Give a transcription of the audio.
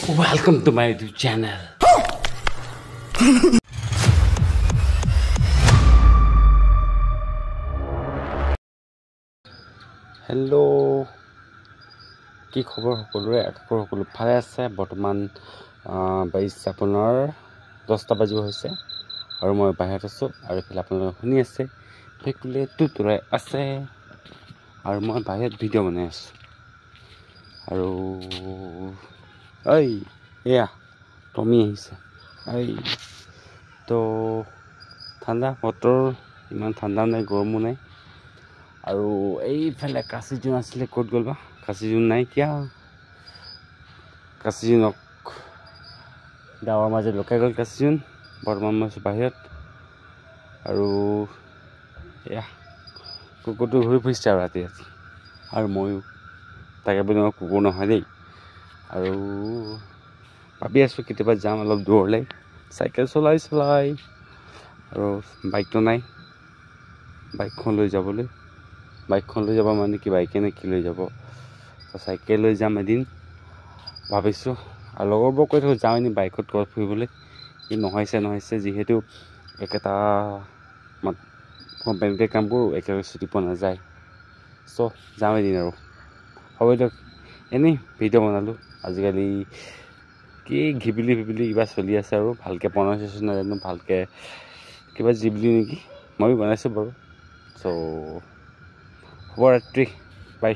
Welcome to my YouTube channel. Hello. কি খবৰ সকলোৰে সকলো ভালে আছে বৰ্তমান 22 আপোনাৰ 10টা বাজিব হৈছে আৰু মই বাহিৰত আছো আৰু এফালে আপোনালোকে শুনি আছে ফেকুলে তুতুৰাই আছে আৰু মই বাহিৰত ভিডিঅ' বনাই আছো আৰু এয়া টমি আহিছে তো ঠাণ্ডা বতৰ ইমান ঠাণ্ডা নাই গৰমো নাই আৰু এইফালে কাছিজোন আছিলে ক'ত গ'ল বা কাছিজোন নাই কিয়া কাছিজোনক গাঁৱৰ মাজত লুকাই গ'ল কাছিজোন বৰ্তমান মই বাহিৰত আৰু এয়া কুকুৰটো ঘূৰি ফুৰিছে আৰু ৰাতি আৰু ময়ো তাকে বুলি মই কুকুৰ নহয় দেই আৰু ভাবি আছোঁ কেতিয়াবা যাম অলপ দূৰলৈ চাইকেল চলাই আৰু বাইকটো নাই বাইকখন লৈ যাব মানে কি বাইকে নে কি লৈ যাব চাইকেল লৈ যাম এদিন ভাবিছোঁ আৰু লগৰবোৰক কৈ থাকোঁ যাওঁ এনে বাইকত ক'ৰবাত ফুৰিবলৈ ই নহৈছে যিহেতু একেটা কোম্পানীতে কাম কৰোঁ একেলগে ছুটি পোৱা নাযায় চ' যাওঁ এদিন আৰু হ'ব দিয়ক এনেই ভিডিঅ' বনালোঁ আজিকালি কি ঘিবিলি কিবা চলি আছে আৰু ভালকৈ প্ৰনাউন্সিয়েশ্যন নাজানো ভালকৈ কিবা জিবলি নেকি ময়ো বনাইছোঁ বাৰু চ' শুভৰাত্ৰি বাই